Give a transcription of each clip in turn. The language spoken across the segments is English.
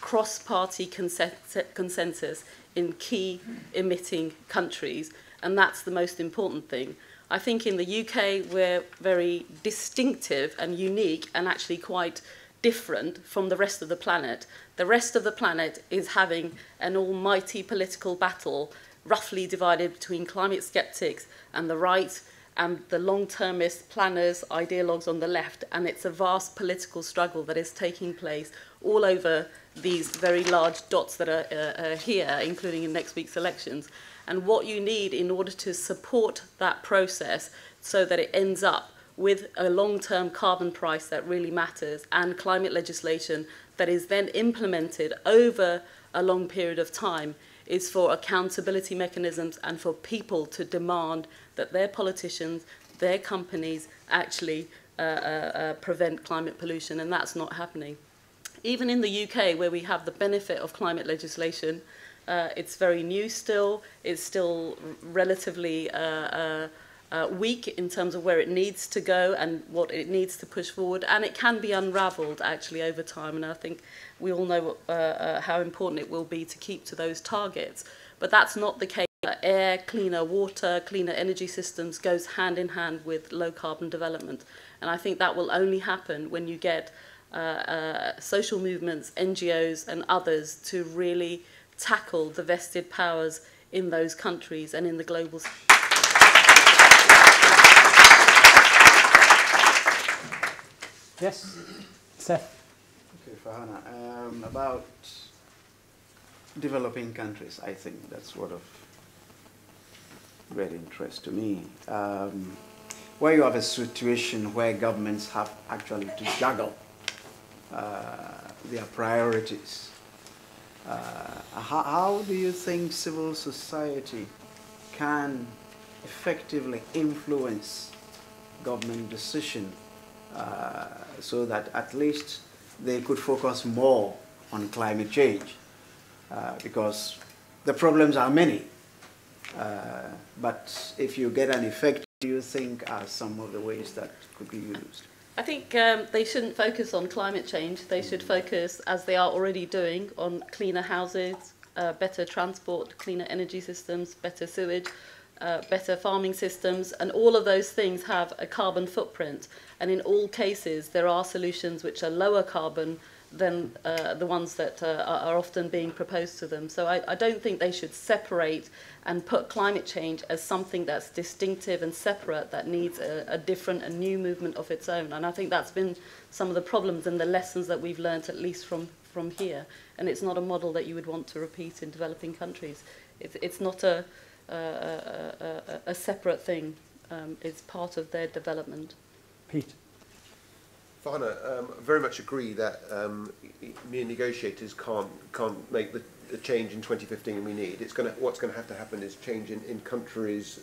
cross-party consensus in key emitting countries, and that's the most important thing. I think in the UK we're very distinctive and unique and actually quite different from the rest of the planet. The rest of the planet is having an almighty political battle, roughly divided between climate skeptics and the right and the long-termist planners, ideologues on the left, and it's a vast political struggle that is taking place all over these very large dots that are here, including in next week's elections. And what you need in order to support that process so that it ends up with a long-term carbon price that really matters and climate legislation that is then implemented over a long period of time is for accountability mechanisms and for people to demand that their politicians, their companies actually prevent climate pollution, and that's not happening. Even in the UK, where we have the benefit of climate legislation, it's very new still, it's still relatively weak in terms of where it needs to go and what it needs to push forward, and it can be unravelled actually over time, and I think we all know how important it will be to keep to those targets. But that's not the case. Air, cleaner water, cleaner energy systems goes hand in hand with low carbon development, and I think that will only happen when you get social movements, NGOs and others to really tackle the vested powers in those countries and in the global. Yes, Seth. Okay, Farhana, about developing countries, I think that's what of great interest to me. Where you have a situation where governments have actually to juggle their priorities. How do you think civil society can effectively influence government decision so that at least they could focus more on climate change? Because the problems are many. But if you get an effect, do you think are some of the ways that could be used? I think they shouldn't focus on climate change. They should focus, as they are already doing, on cleaner houses, better transport, cleaner energy systems, better sewage, better farming systems, and all of those things have a carbon footprint. And in all cases, there are solutions which are lower carbon than the ones that are often being proposed to them. So I don't think they should separate and put climate change as something that's distinctive and separate that needs a different and new movement of its own. And I think that's been some of the problems and the lessons that we've learned, at least from here. And it's not a model that you would want to repeat in developing countries. It's not a separate thing. It's part of their development. Pete. Farhana, very much agree that mere negotiators can't make the change in 2015 we need. What's going to have to happen is change in countries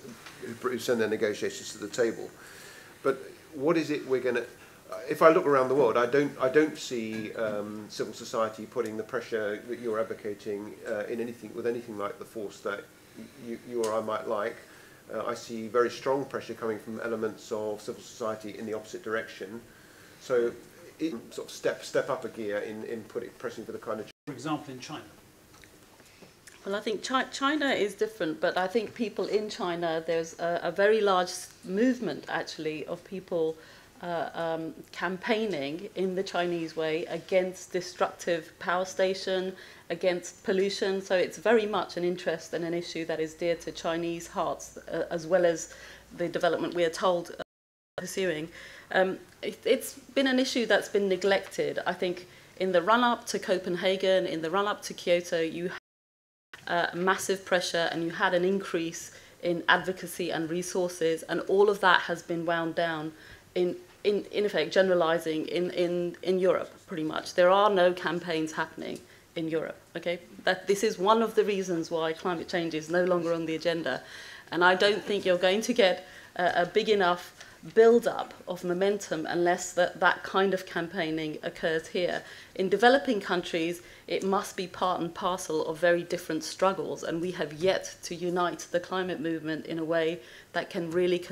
who send their negotiators to the table. But what is it we're going to? If I look around the world, I don't see civil society putting the pressure that you're advocating with anything like the force that you or I might like. I see very strong pressure coming from elements of civil society in the opposite direction. So it sort of step up a gear in pressing for the kind of. For example, in China. Well, I think China is different, but I think people in China, there's a very large movement actually of people campaigning in the Chinese way against destructive power station, against pollution. So it's very much an interest and an issue that is dear to Chinese hearts, as well as the development we are told pursuing. It's been an issue that's been neglected. I think in the run-up to Copenhagen, in the run-up to Kyoto, you had massive pressure and you had an increase in advocacy and resources, and all of that has been wound down in effect, generalizing in Europe, pretty much. There are no campaigns happening in Europe, okay? This is one of the reasons why climate change is no longer on the agenda. And I don't think you're going to get a big enough build-up of momentum unless that kind of campaigning occurs here. In developing countries, it must be part and parcel of very different struggles, and we have yet to unite the climate movement in a way that can really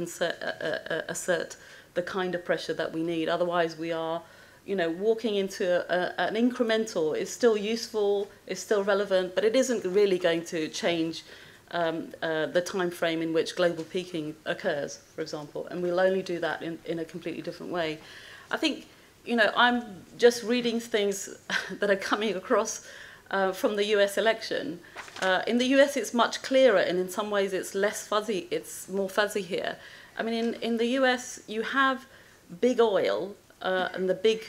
assert the kind of pressure that we need. Otherwise, we are you know, walking into an incremental is still useful, is still relevant, but it isn't really going to change the time frame in which global peaking occurs, for example, and we'll only do that in a completely different way. I think, you know, I'm just reading things that are coming across from the US election. In the US, it's much clearer, and in some ways it's less fuzzy, it's more fuzzy here. I mean, in the US, you have big oil and the big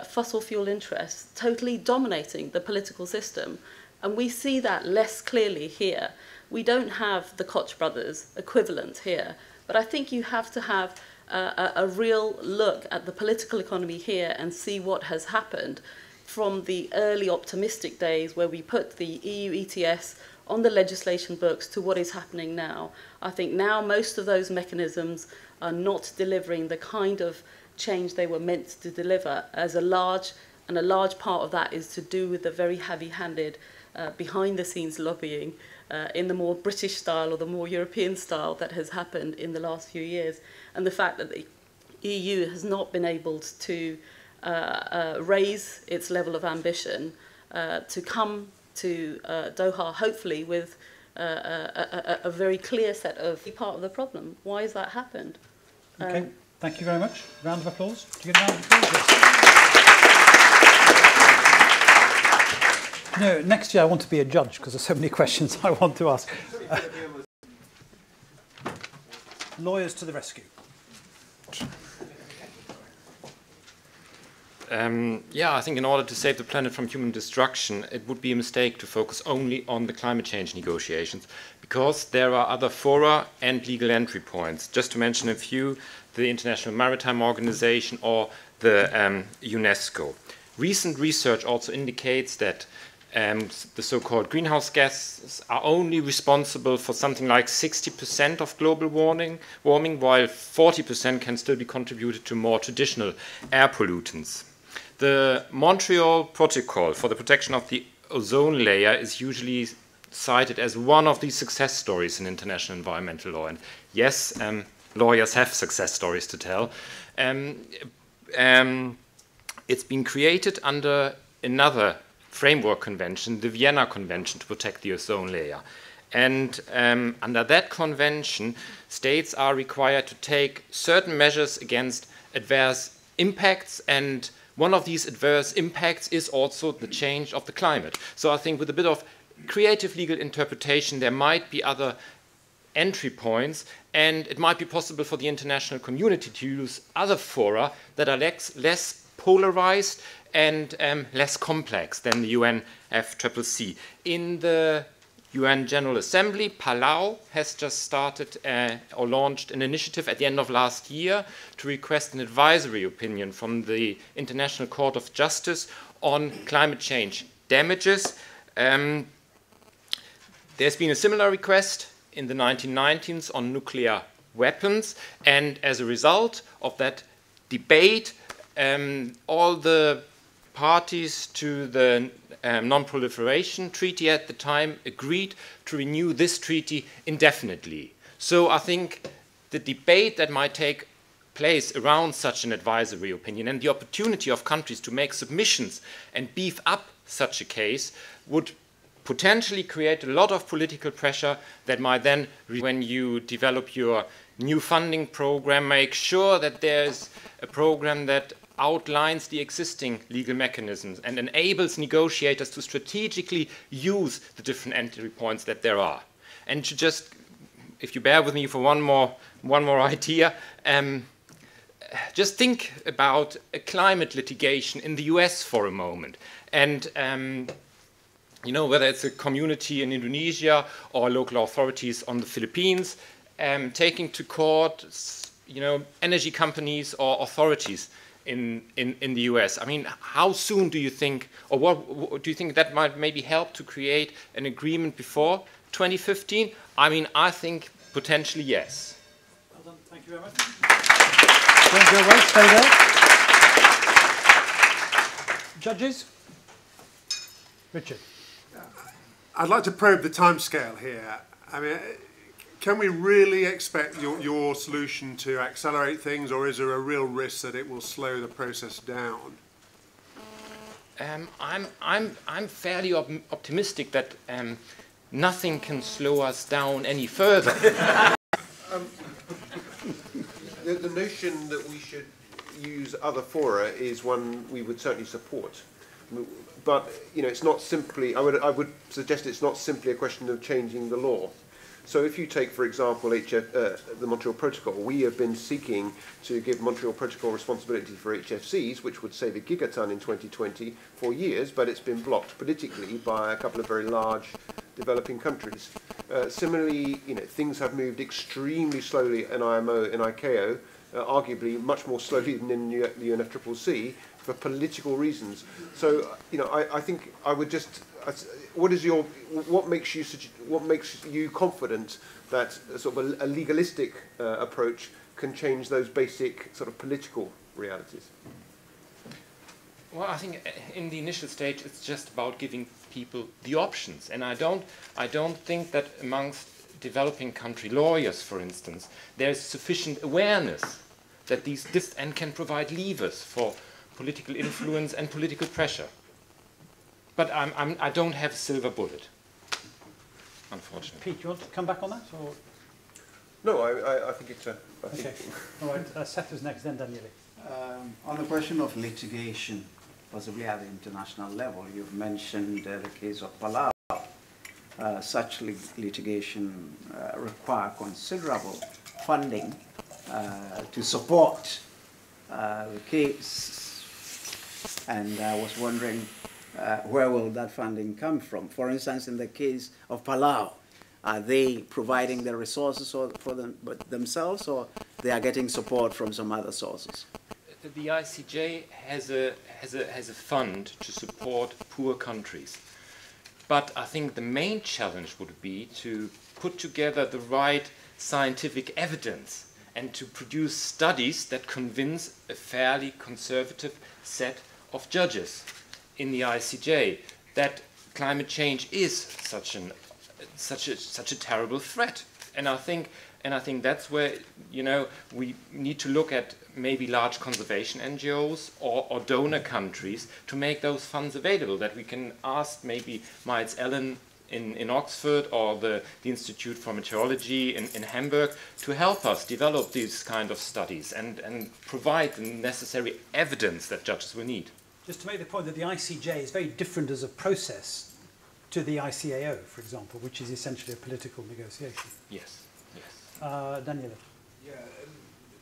fossil fuel interests totally dominating the political system, and we see that less clearly here. We don't have the Koch brothers equivalent here, but I think you have to have a real look at the political economy here and see what has happened from the early optimistic days where we put the EU ETS on the legislation books to what is happening now. I think now most of those mechanisms are not delivering the kind of change they were meant to deliver, and a large part of that is to do with the very heavy-handed behind-the-scenes lobbying in the more British style or the more European style that has happened in the last few years, and the fact that the EU has not been able to raise its level of ambition to come to Doha, hopefully with a very clear set of part of the problem. Why has that happened? Okay, thank you very much. Round of applause. Do you get a round of applause? Yes. You know, next year I want to be a judge because there's so many questions I want to ask. Lawyers to the rescue. Yeah, I think in order to save the planet from human destruction, it would be a mistake to focus only on the climate change negotiations, because there are other fora and legal entry points. Just to mention a few, the International Maritime Organization or the UNESCO. Recent research also indicates that the so-called greenhouse gases are only responsible for something like 60% of global warming, while 40% can still be contributed to more traditional air pollutants. The Montreal Protocol for the protection of the ozone layer is usually cited as one of these success stories in international environmental law. And yes, lawyers have success stories to tell. It's been created under another framework convention, the Vienna Convention, to protect the ozone layer. And under that convention, states are required to take certain measures against adverse impacts, and one of these adverse impacts is also the change of the climate. So I think with a bit of creative legal interpretation, there might be other entry points, and it might be possible for the international community to use other fora that are less polarized and less complex than the UNFCCC. In the UN General Assembly, Palau has just started or launched an initiative at the end of last year to request an advisory opinion from the International Court of Justice on climate change damages. There's been a similar request in the 1990s on nuclear weapons, and as a result of that debate, all the parties to the Non-Proliferation Treaty at the time agreed to renew this treaty indefinitely. So I think the debate that might take place around such an advisory opinion and the opportunity of countries to make submissions and beef up such a case would potentially create a lot of political pressure that might then, when you develop your new funding program, make sure that there's a program that outlines the existing legal mechanisms and enables negotiators to strategically use the different entry points that there are. And to just, if you bear with me for one more idea, just think about a climate litigation in the US for a moment. And you know, whether it's a community in Indonesia or local authorities on the Philippines, taking to court, you know, energy companies or authorities in the US. I mean, how soon do you think, or what do you think that might maybe help to create an agreement before 2015? I mean, I think potentially yes. Well done. Thank you very much. Don't go away. Stay there. Judges? Richard. I'd like to probe the timescale here. I mean, Can we really expect your solution to accelerate things, or is there a real risk that it will slow the process down? I'm fairly optimistic that nothing can slow us down any further. The notion that we should use other fora is one we would certainly support. But it's not simply. I would suggest it's not simply a question of changing the law. So if you take, for example, the Montreal Protocol, we have been seeking to give Montreal Protocol responsibility for HFCs, which would save a gigaton in 2020 for years, but it's been blocked politically by a couple of very large developing countries. Similarly, things have moved extremely slowly in IMO and ICAO, arguably much more slowly than in the UNFCCC for political reasons. So, I think I would just. What makes you confident that sort of a legalistic approach can change those basic sort of political realities? Well, I think in the initial stage it's just about giving people the options, and I don't think that amongst developing country lawyers, for instance, there's sufficient awareness that these and can provide levers for political influence and political pressure. But I don't have a silver bullet, unfortunately. Pete, do you want to come back on that? Or? No, I think it's a... Okay. All right, Seth is next, then Daniele. On the question of litigation, possibly at the international level, you've mentioned the case of Palau. Such litigation require considerable funding to support the case. And I was wondering, where will that funding come from? For instance, in the case of Palau, are they providing the resources for themselves, or they are getting support from some other sources? The ICJ has a fund to support poor countries. But I think the main challenge would be to put together the right scientific evidence and to produce studies that convince a fairly conservative set of judges in the ICJ that climate change is such a terrible threat. And I think that's where we need to look at maybe large conservation NGOs or donor countries to make those funds available, that we can ask maybe Miles Allen in Oxford or the Institute for Meteorology in Hamburg to help us develop these kind of studies and provide the necessary evidence that judges will need. Just to make the point that the ICJ is very different as a process to the ICAO, for example, which is essentially a political negotiation. Yes, yes. Daniele. Yeah,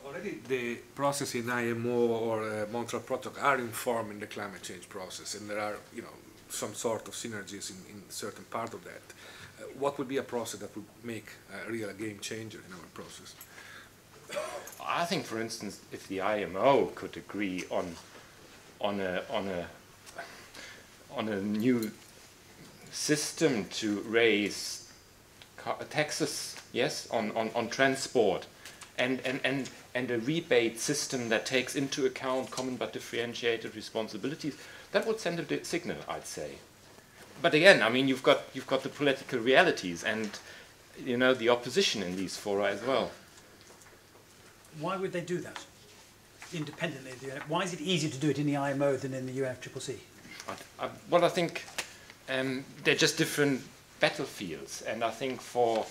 already the process in IMO or Montreal Protocol are informing the climate change process, and there are, some sort of synergies in certain part of that. What would be a process that would make a real game changer in our process? I think, for instance, if the IMO could agree on a new system to raise taxes, yes, on transport, and a rebate system that takes into account common but differentiated responsibilities, that would send a signal, I'd say. But again, I mean, you've got the political realities and the opposition in these fora as well. Why would they do that independently? Why is it easier to do it in the IMO than in the UNFCCC? Well, I think they're just different battlefields, and I think for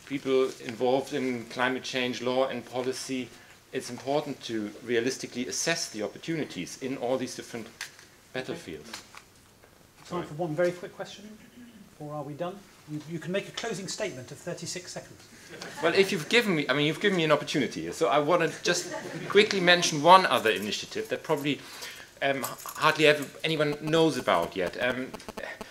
people involved in climate change law and policy, it's important to realistically assess the opportunities in all these different battlefields. Time for one very quick question, or are we done? You can make a closing statement of 36 seconds. Well, if you've given me, you've given me an opportunity, so I want to just quickly mention one other initiative that probably hardly anyone knows about yet.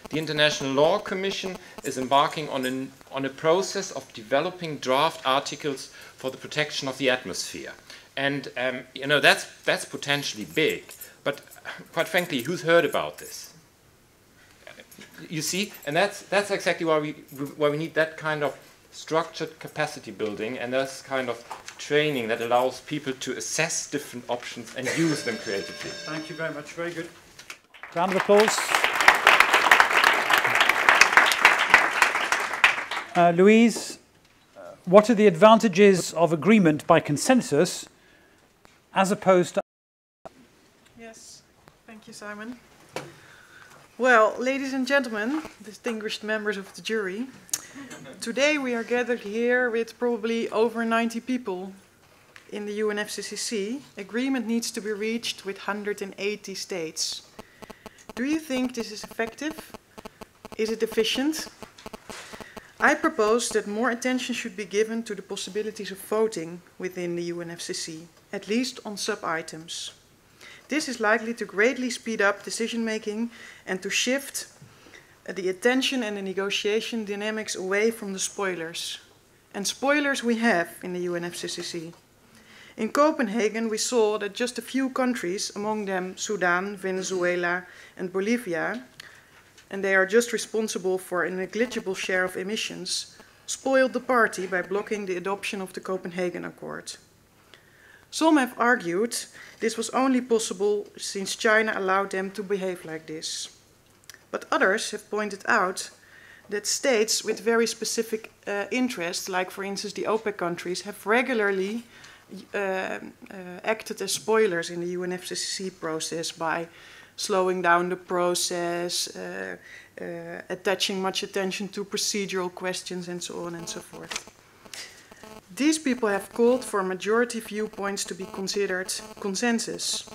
The International Law Commission is embarking on a process of developing draft articles for the protection of the atmosphere. And that's potentially big, but quite frankly, who's heard about this? You see, and that's exactly why we need that kind of structured capacity building and this kind of training that allows people to assess different options and use them creatively. Thank you very much. Very good. Round of applause. Louise, what are the advantages of agreement by consensus as opposed to... Yes, thank you, Simon. Well, ladies and gentlemen, distinguished members of the jury, today we are gathered here with probably over 90 people in the UNFCCC. Agreement needs to be reached with 180 states. Do you think this is effective? Is it efficient? I propose that more attention should be given to the possibilities of voting within the UNFCCC, at least on sub-items. This is likely to greatly speed up decision-making and to shift the attention and the negotiation dynamics away from the spoilers. And spoilers we have in the UNFCCC. In Copenhagen, we saw that just a few countries, among them Sudan, Venezuela, and Bolivia, and they are just responsible for a negligible share of emissions, spoiled the party by blocking the adoption of the Copenhagen Accord. Some have argued this was only possible since China allowed them to behave like this. But others have pointed out that states with very specific interests, like for instance the OPEC countries, have regularly acted as spoilers in the UNFCCC process by slowing down the process, attaching much attention to procedural questions and so on and so forth. These people have called for majority viewpoints to be considered consensus.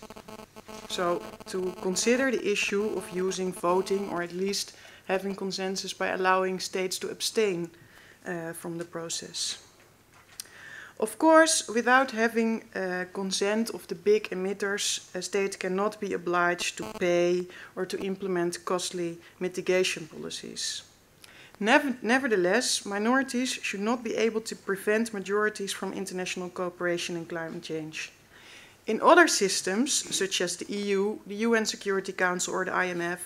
So to consider the issue of using voting or at least having consensus by allowing states to abstain from the process. Of course, without having consent of the big emitters, a state cannot be obliged to pay or to implement costly mitigation policies. Nevertheless, minorities should not be able to prevent majorities from international cooperation in climate change. In other systems, such as the EU, the UN Security Council or the IMF,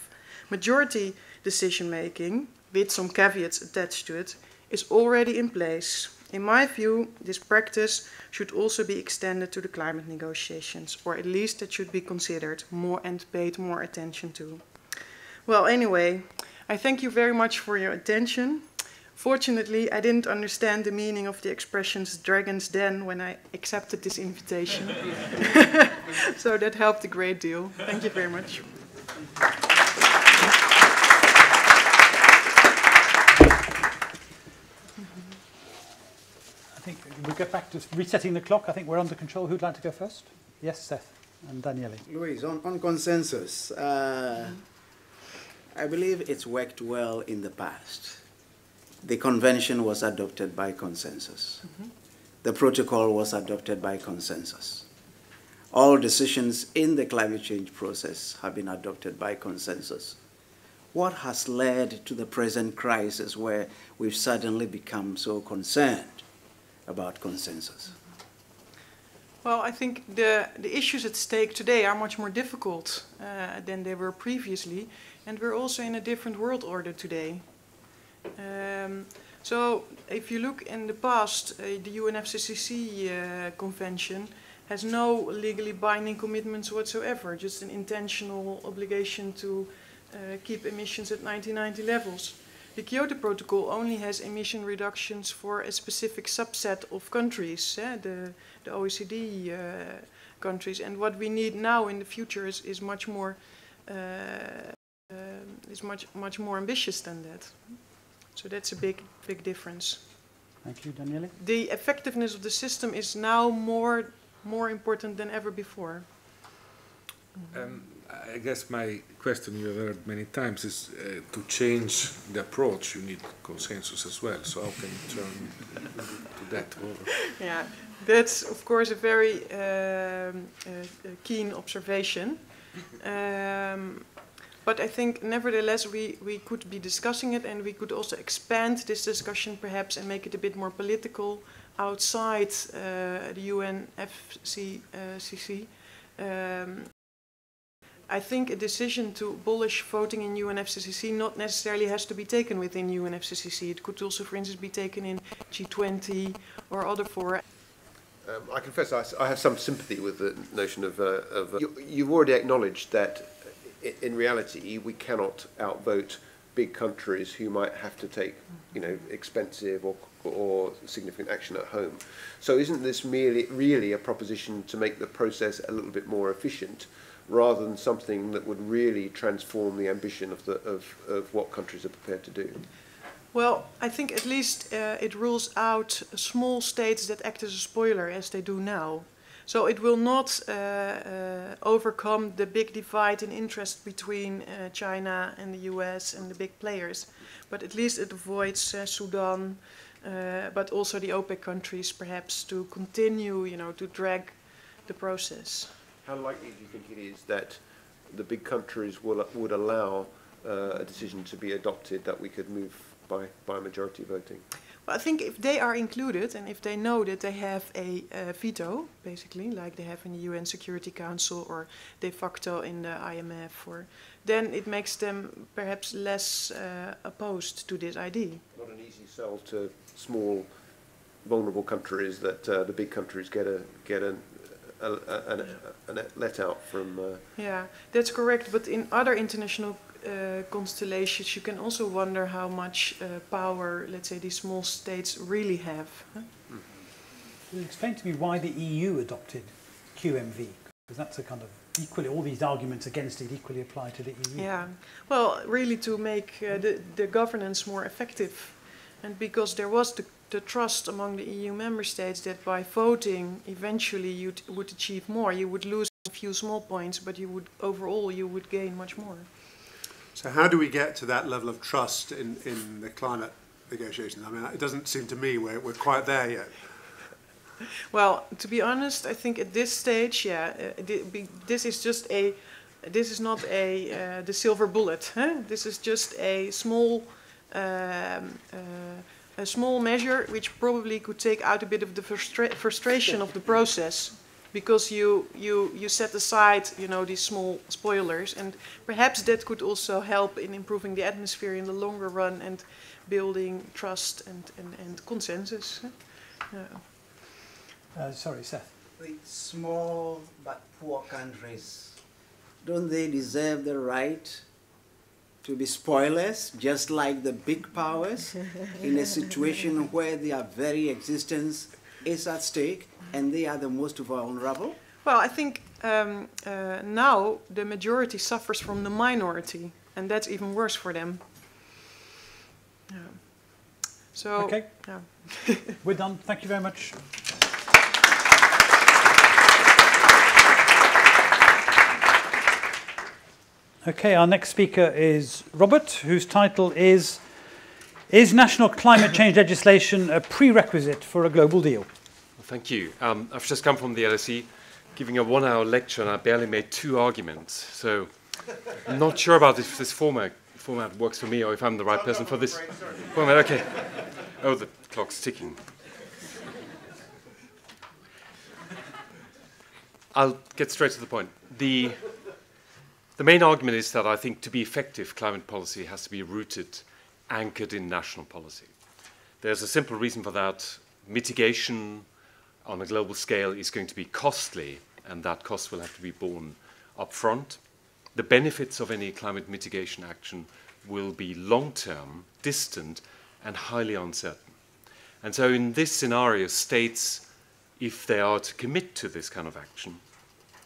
majority decision-making, with some caveats attached to it, is already in place. In my view, this practice should also be extended to the climate negotiations, or at least it should be considered more and paid more attention to. Well, anyway, I thank you very much for your attention. Fortunately, I didn't understand the meaning of the expressions "dragon's den" when I accepted this invitation. So that helped a great deal. Thank you very much. I think we'll get back to resetting the clock. I think we're under control. Who'd like to go first? Yes, Seth and Daniele. Louise, on consensus, I believe it's worked well in the past. The convention was adopted by consensus. The protocol was adopted by consensus. All decisions in the climate change process have been adopted by consensus. What has led to the present crisis where we've suddenly become so concerned about consensus? Well, I think the issues at stake today are much more difficult than they were previously, and we're also in a different world order today. So if you look in the past, the UNFCCC convention has no legally binding commitments whatsoever, just an intentional obligation to keep emissions at 1990 levels. The Kyoto Protocol only has emission reductions for a specific subset of countries, the OECD countries, and what we need now in the future is much more much more ambitious than that. So that's a big difference. Thank you, Daniele. The effectiveness of the system is now more important than ever before. I guess my question you have heard many times is to change the approach you need consensus as well. So how can you turn to that? Yeah, that's of course a very keen observation. But I think nevertheless we could be discussing it, and we could also expand this discussion perhaps and make it a bit more political outside the UNFCCC. I think a decision to abolish voting in UNFCCC not necessarily has to be taken within UNFCCC. It could also, for instance, be taken in G20 or other fora. I confess I have some sympathy with the notion of you've already acknowledged that in reality we cannot outvote big countries who might have to take, you know, expensive or significant action at home. So isn't this really a proposition to make the process a little bit more efficient, rather than something that would really transform the ambition of what countries are prepared to do? Well, I think at least it rules out small states that act as a spoiler, as they do now. So it will not overcome the big divide in interest between China and the US and the big players. But at least it avoids Sudan, but also the OPEC countries perhaps to continue, you know, to drag the process. How likely do you think it is that the big countries would allow a decision to be adopted that we could move by majority voting? Well, I think if they are included and if they know that they have a veto, basically, like they have in the UN Security Council or de facto in the IMF, then it makes them perhaps less opposed to this idea. Not an easy sell to small, vulnerable countries that the big countries get a let out from. Yeah, that's correct. But in other international constellations, you can also wonder how much power, let's say, these small states really have. Huh? Can you explain to me why the EU adopted QMV? Because that's a kind of equally, all these arguments against it equally apply to the EU. Yeah, well, really to make the governance more effective. And because there was the trust among the EU member states that by voting, eventually you would achieve more. You would lose a few small points, but you would overall you would gain much more. So how do we get to that level of trust in the climate negotiations? I mean, it doesn't seem to me we're quite there yet. Well, to be honest, I think at this stage, yeah, this is just this is not the silver bullet. Huh? This is just a small measure which probably could take out a bit of the frustration of the process, because you set aside, you know, these small spoilers, and perhaps that could also help in improving the atmosphere in the longer run and building trust and consensus. Sorry, Seth. The small but poor countries, don't they deserve the right to be spoilers, just like the big powers, in a situation where their very existence is at stake and they are the most vulnerable? Well, I think now the majority suffers from the minority, and that's even worse for them. Yeah. So, okay, yeah. We're done. Thank you very much. Okay, our next speaker is Robert, whose title is National Climate Change Legislation a Prerequisite for a Global Deal? Well, thank you. I've just come from the LSE, giving a 1-hour lecture, and I barely made 2 arguments. So I'm not sure about if this format works for me or if I'm the right person for this format. Okay. Oh, the clock's ticking. I'll get straight to the point. The main argument is that I think to be effective, climate policy has to be rooted, anchored in national policy. There's a simple reason for that. Mitigation on a global scale is going to be costly, and that cost will have to be borne up front. The benefits of any climate mitigation action will be long-term, distant, and highly uncertain. And so in this scenario, states, if they are to commit to this kind of action,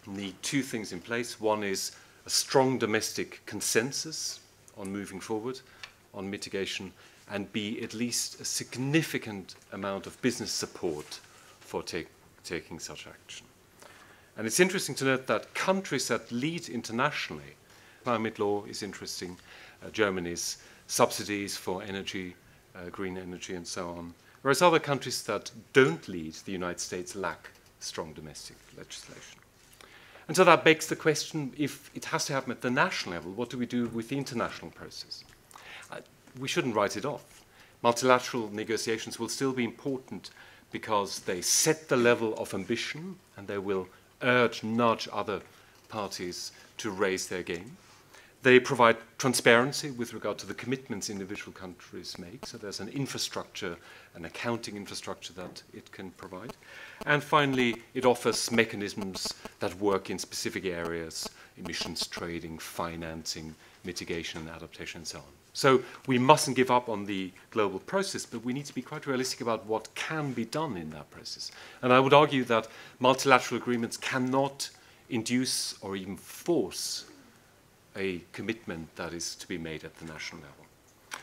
need 2 things in place. One is a strong domestic consensus on moving forward on mitigation, and B, at least a significant amount of business support for taking such action. And it's interesting to note that countries that lead internationally, climate law is interesting, Germany's subsidies for energy, green energy and so on, whereas other countries that don't lead, the United States, lack strong domestic legislation. And so that begs the question, if it has to happen at the national level, what do we do with the international process? We shouldn't write it off. Multilateral negotiations will still be important because they set the level of ambition and they will nudge other parties to raise their game. They provide transparency with regard to the commitments individual countries make, so there's an infrastructure, an accounting infrastructure that it can provide. And finally, it offers mechanisms that work in specific areas, emissions trading, financing, mitigation and adaptation and so on. So we mustn't give up on the global process, but we need to be quite realistic about what can be done in that process. And I would argue that multilateral agreements cannot induce or even force a commitment that is to be made at the national level.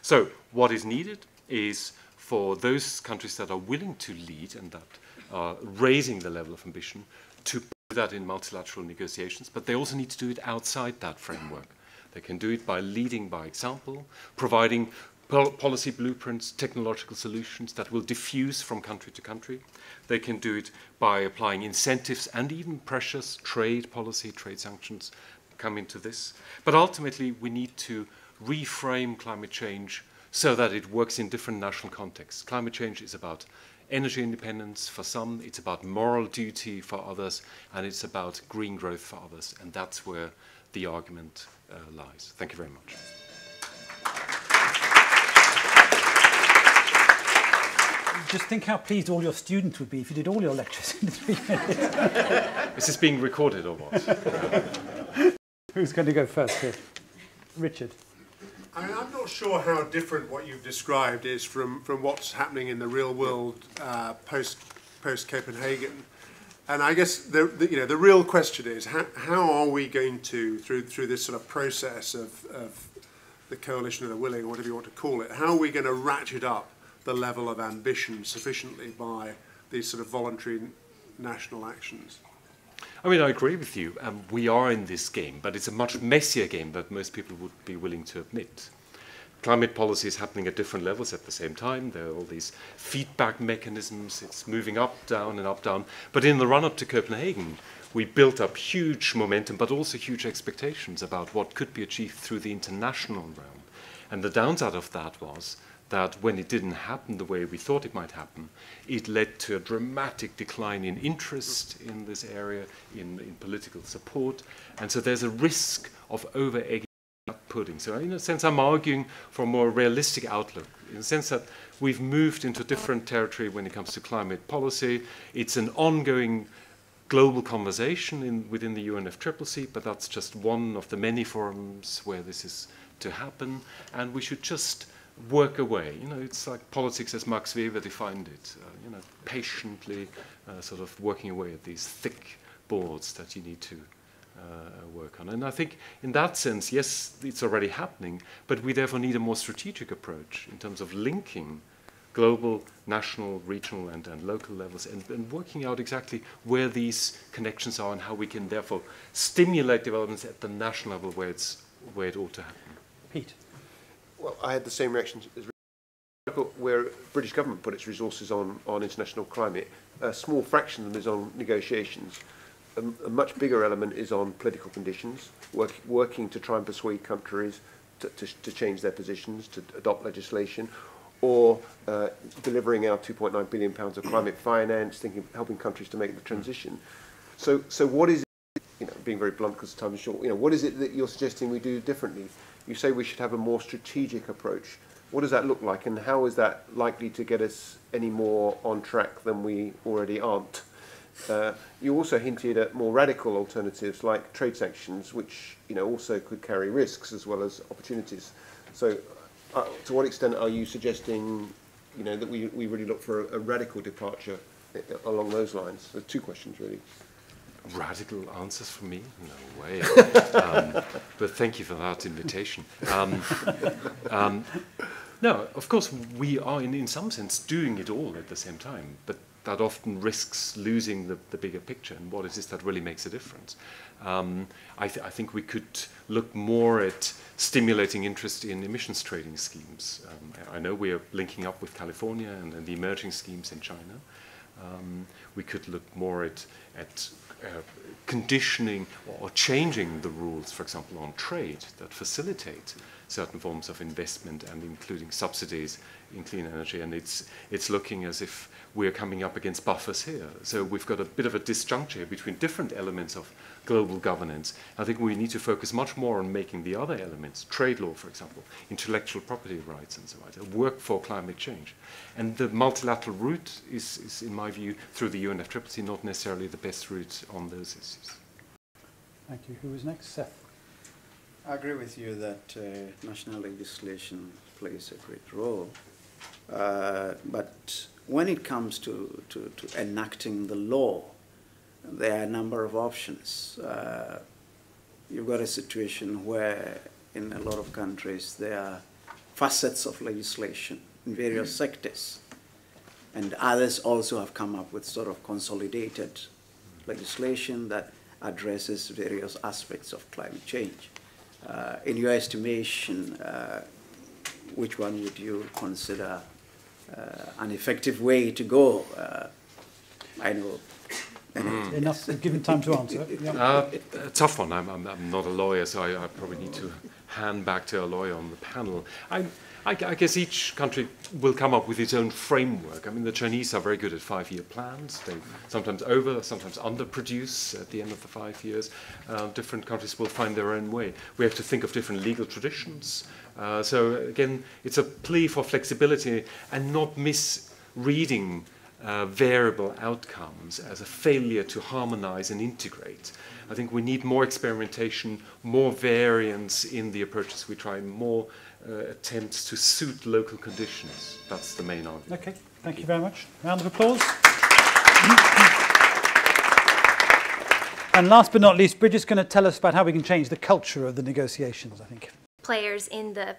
So what is needed is for those countries that are willing to lead and that are raising the level of ambition to put that in multilateral negotiations, but they also need to do it outside that framework. They can do it by leading by example, providing policy blueprints, technological solutions that will diffuse from country to country. They can do it by applying incentives and even pressures, trade policy, trade sanctions come into this. But ultimately, we need to reframe climate change so that it works in different national contexts. Climate change is about energy independence for some, it's about moral duty for others, and it's about green growth for others. And that's where the argument lies. Thank you very much. Just think how pleased all your students would be if you did all your lectures in 3 minutes. Is this being recorded or what? Who's going to go first here? Richard. I mean, I'm not sure how different what you've described is from what's happening in the real world post Copenhagen. And I guess the real question is how are we going to through this sort of process of the coalition of the willing, or whatever you want to call it, how are we going to ratchet up the level of ambition sufficiently by these sort of voluntary national actions? I mean, I agree with you. We are in this game, but it's a much messier game than most people would be willing to admit. Climate policy is happening at different levels at the same time. There are all these feedback mechanisms. It's moving up, down, and up, down. But in the run-up to Copenhagen, we built up huge momentum, but also huge expectations about what could be achieved through the international realm. And the downside of that was that when it didn't happen the way we thought it might happen, it led to a dramatic decline in interest in this area, in political support. And so there's a risk of over-egging that pudding. So in a sense, I'm arguing for a more realistic outlook, in the sense that we've moved into different territory when it comes to climate policy. It's an ongoing global conversation within the UNFCCC, but that's just one of the many forums where this is to happen. And we should just work away. You know, it's like politics as Max Weber defined it, patiently sort of working away at these thick boards that you need to work on. And I think in that sense, yes, it's already happening, but we therefore need a more strategic approach in terms of linking global, national, regional, and local levels, and working out exactly where these connections are and how we can therefore stimulate developments at the national level where it ought to happen. Pete. Well, I had the same reaction as where British government put its resources on international climate. A small fraction of them is on negotiations. A much bigger element is on political conditions, working to try and persuade countries to change their positions, to adopt legislation, or delivering our £2.9 billion of climate finance, helping countries to make the transition. So what is it, being very blunt because time is short, what is it that you're suggesting we do differently? You say we should have a more strategic approach. What does that look like, and how is that likely to get us any more on track than we already aren't? You also hinted at more radical alternatives like trade sanctions, which also could carry risks as well as opportunities. So, to what extent are you suggesting, that we really look for a radical departure along those lines? So, two questions really. Radical answers from me? No way. But thank you for that invitation. No, of course, we are, in some sense, doing it all at the same time, but that often risks losing the bigger picture, and what is it that really makes a difference? I think we could look more at stimulating interest in emissions trading schemes. I know we are linking up with California and the emerging schemes in China. We could look more at conditioning or changing the rules, for example, on trade that facilitate certain forms of investment and including subsidies in clean energy. And it's looking as if we're coming up against buffers here. So we've got a bit of a disjuncture between different elements of global governance. I think we need to focus much more on making the other elements, trade law, for example, intellectual property rights and so on, work for climate change. And the multilateral route is, in my view, through the UNFCCC, not necessarily the best route on those issues. Thank you. Who was next? Seth. I agree with you that national legislation plays a great role. But when it comes to enacting the law, there are a number of options. You've got a situation where in a lot of countries there are facets of legislation in various sectors, and others also have come up with sort of consolidated legislation that addresses various aspects of climate change. In your estimation, which one would you consider an effective way to go? I know. Enough, given time to answer. Yeah. A tough one. I'm not a lawyer, so I probably need to hand back to a lawyer on the panel. I guess each country will come up with its own framework. I mean, the Chinese are very good at 5-year plans. They sometimes sometimes underproduce at the end of the 5 years. Different countries will find their own way. We have to think of different legal traditions. So again, it's a plea for flexibility and not misreading variable outcomes as a failure to harmonize and integrate. I think we need more experimentation, more variance in the approaches we try, more attempts to suit local conditions. That's the main argument. Okay, thank you very much. Round of applause. And last but not least, Bridget's going to tell us about how we can change the culture of the negotiations, I think. Players in the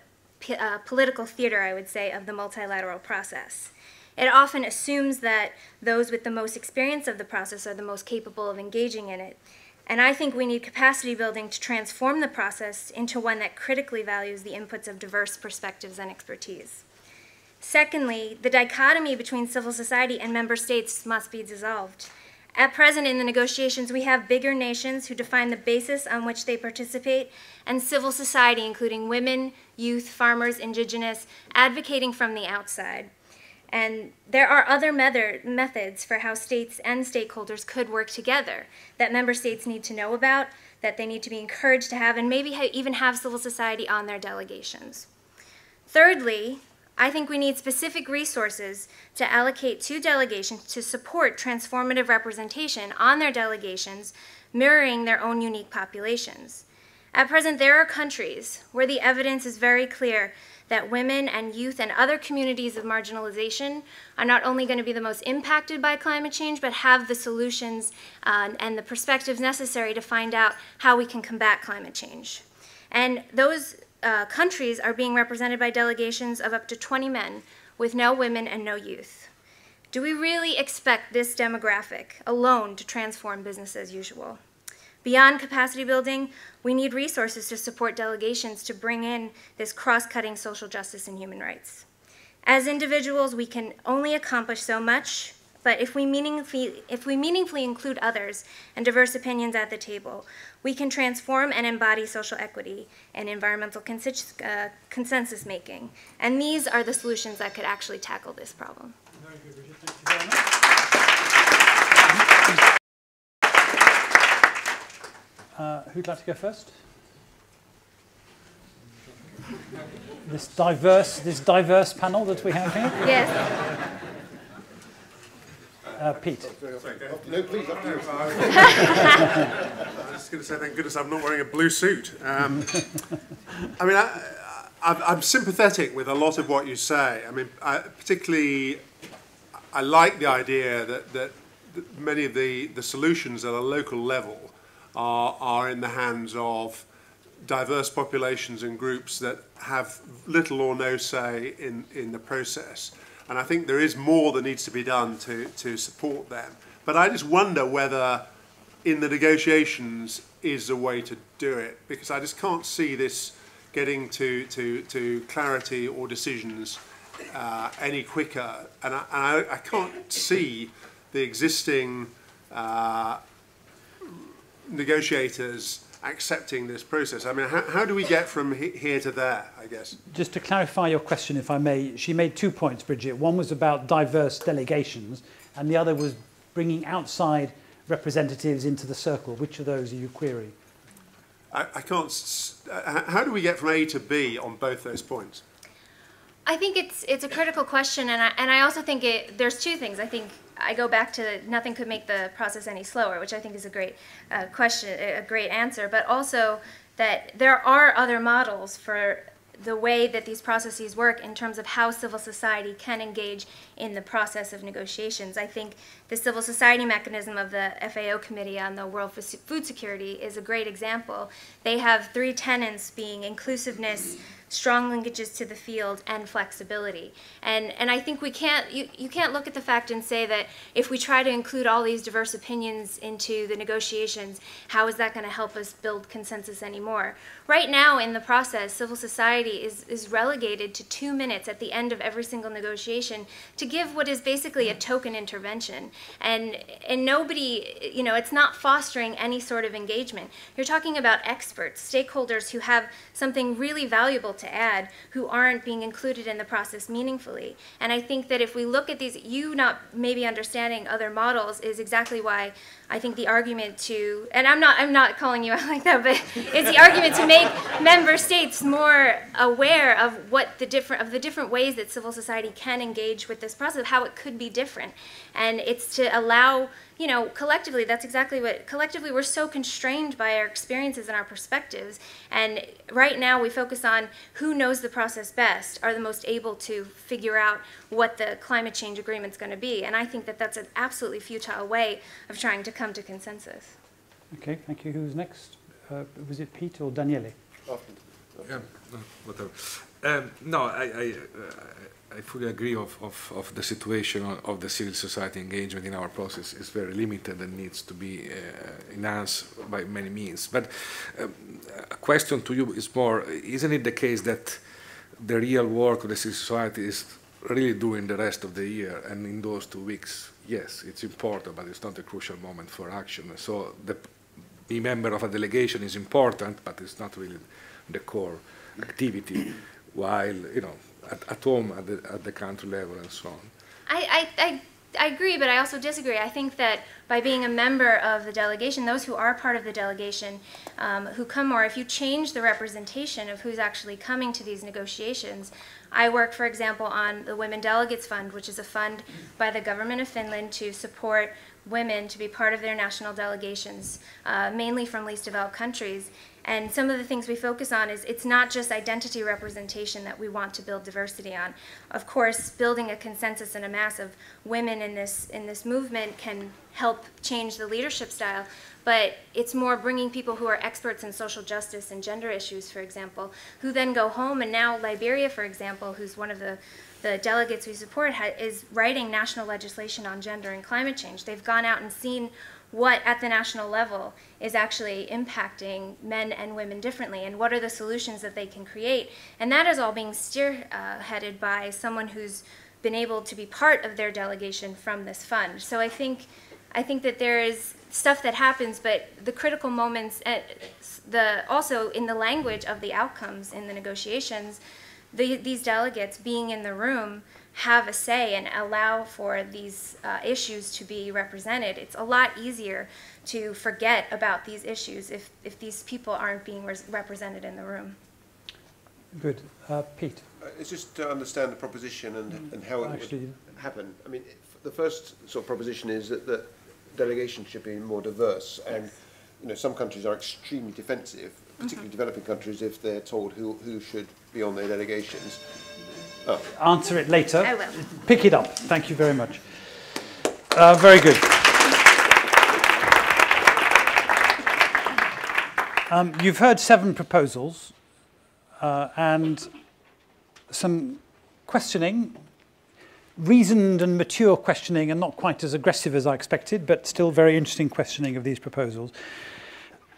political theater, I would say, of the multilateral process. It often assumes that those with the most experience of the process are the most capable of engaging in it. And I think we need capacity building to transform the process into one that critically values the inputs of diverse perspectives and expertise. Secondly, the dichotomy between civil society and member states must be dissolved. At present in the negotiations, we have bigger nations who define the basis on which they participate, and civil society, including women, youth, farmers, indigenous, advocating from the outside. And there are other methods for how states and stakeholders could work together that member states need to know about, that they need to be encouraged to have, and maybe even have civil society on their delegations. Thirdly, I think we need specific resources to allocate to delegations to support transformative representation on their delegations, mirroring their own unique populations. At present, there are countries where the evidence is very clear that women and youth and other communities of marginalization are not only going to be the most impacted by climate change, but have the solutions and the perspectives necessary to find out how we can combat climate change. And those countries are being represented by delegations of up to 20 men with no women and no youth. Do we really expect this demographic alone to transform business as usual? Beyond capacity building, we need resources to support delegations to bring in this cross-cutting social justice and human rights. As individuals, we can only accomplish so much, but if we meaningfully include others and diverse opinions at the table, we can transform and embody social equity and environmental consensus making. And these are the solutions that could actually tackle this problem. Very good, Bridget. Thank you very much. Who'd like to go first? This diverse panel that we have here. Yes. Pete. No, please, after you. I was just going to say, thank goodness I'm not wearing a blue suit. I mean, I'm sympathetic with a lot of what you say. I mean, particularly, I like the idea that many of the solutions at a local level are in the hands of diverse populations and groups that have little or no say in the process. And I think there is more that needs to be done to support them. But I just wonder whether in the negotiations is a way to do it, because I just can't see this getting to clarity or decisions any quicker. And I can't see the existing negotiators accepting this process. I mean, how do we get from here to there, I guess? Just to clarify your question, if I may, she made 2 points, Bridget. One was about diverse delegations, and the other was bringing outside representatives into the circle. Which of those are you querying? I can't... How do we get from A to B on both those points? I think it's a critical question, and I also think there's two things. I think I go back to nothing could make the process any slower, which I think is a great question, a great answer. But also, that there are other models for the way that these processes work in terms of how civil society can engage in the process of negotiations. I think the civil society mechanism of the FAO Committee on the World Food Security is a great example. They have 3 tenets being inclusiveness, strong linkages to the field, and flexibility. And I think you can't look at the fact and say that if we try to include all these diverse opinions into the negotiations, how is that going to help us build consensus anymore? Right now in the process, civil society is relegated to 2 minutes at the end of every single negotiation to give what is basically a token intervention. And nobody, you know, it's not fostering any sort of engagement. You're talking about experts, stakeholders who have something really valuable to add, who aren't being included in the process meaningfully. And I think that if we look at these, you not maybe understanding other models is exactly why I think the argument to, and I'm not calling you out like that, but it's the argument to make member states more aware of what the different ways that civil society can engage with this process, how it could be different. And it's to allow, you know, collectively, that's exactly what, collectively we're so constrained by our experiences and our perspectives. And right now we focus on who knows the process best, are the most able to figure out what the climate change agreement's going to be. And I think that that's an absolutely futile way of trying to come to consensus. Okay, thank you. Who's next? Was it Pete or Daniele? Yeah, whatever. No, I fully agree of the situation of the civil society engagement in our process is very limited and needs to be enhanced by many means. But a question to you is more, isn't it the case that the real work of the civil society is really during the rest of the year, and in those 2 weeks, yes, it's important, but it's not a crucial moment for action. So being member of a delegation is important, but it's not really the core activity, while, you know, at home, at the country level, and so on. I agree, but I also disagree. I think that by being a member of the delegation, those who are part of the delegation, who come more, if you change the representation of who's actually coming to these negotiations, I work, for example, on the Women Delegates Fund, which is a fund by the government of Finland to support women to be part of their national delegations, mainly from least developed countries. And some of the things we focus on is it's not just identity representation that we want to build diversity on. Of course, building a consensus and a mass of women in this movement can help change the leadership style, but it's more bringing people who are experts in social justice and gender issues, for example, who then go home. And now Liberia, for example, who's one of the delegates we support, is writing national legislation on gender and climate change. They've gone out and seen what at the national level is actually impacting men and women differently, and what are the solutions that they can create. And that is all being spearheaded by someone who's been able to be part of their delegation from this fund. So I think that there is stuff that happens, but the critical moments, also in the language of the outcomes in the negotiations, these delegates being in the room have a say and allow for these issues to be represented. It's a lot easier to forget about these issues if these people aren't being represented in the room. Good. Pete? It's just to understand the proposition and how it would happen. I mean, the first sort of proposition is that delegations should be more diverse, and you know, some countries are extremely defensive, particularly developing countries, if they're told who should be on their delegations. Oh. Answer it later. I will. Pick it up. Thank you very much. Very good. You've heard 7 proposals and some questioning, reasoned and mature questioning, and not quite as aggressive as I expected, but still very interesting questioning of these proposals.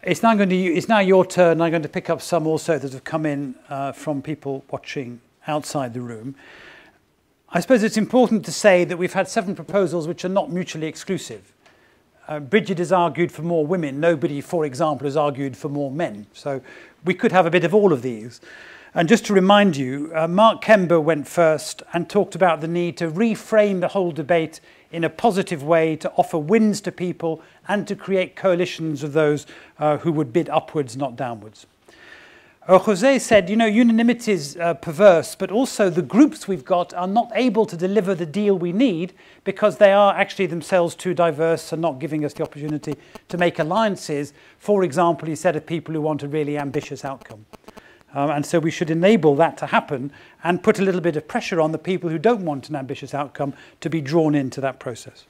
It's now your turn. I'm going to pick up some also that have come in from people watching outside the room. I suppose it's important to say that we've had 7 proposals which are not mutually exclusive. Bridget has argued for more women. Nobody, for example, has argued for more men. So we could have a bit of all of these. And just to remind you, Mark Kember went first and talked about the need to reframe the whole debate in a positive way, to offer wins to people and to create coalitions of those who would bid upwards, not downwards. Jose said, you know, unanimity is perverse, but also the groups we've got are not able to deliver the deal we need because they are actually themselves too diverse and not giving us the opportunity to make alliances. For example, he said, of people who want a really ambitious outcome. And so we should enable that to happen and put a little bit of pressure on the people who don't want an ambitious outcome to be drawn into that process.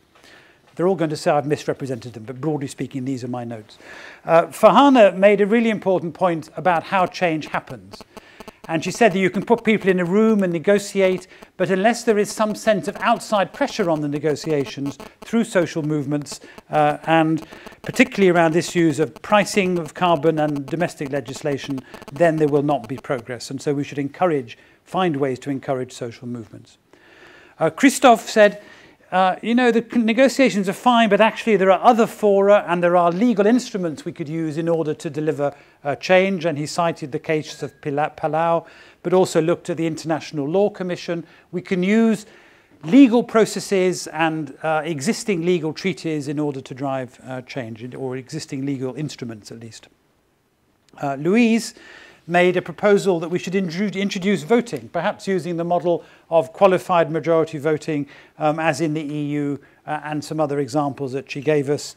They're all going to say I've misrepresented them, but broadly speaking, these are my notes. Farhana made a really important point about how change happens. And she said that you can put people in a room and negotiate, but unless there is some sense of outside pressure on the negotiations through social movements, and particularly around issues of pricing of carbon and domestic legislation, then there will not be progress. And so we should find ways to encourage social movements. Christoph said, you know, the negotiations are fine, but actually there are other fora and there are legal instruments we could use in order to deliver change. And he cited the case of Palau, but also looked at the International Law Commission. We can use legal processes and existing legal treaties in order to drive change, or existing legal instruments at least. Louise made a proposal that we should introduce voting, perhaps using the model of qualified majority voting as in the EU and some other examples that she gave us.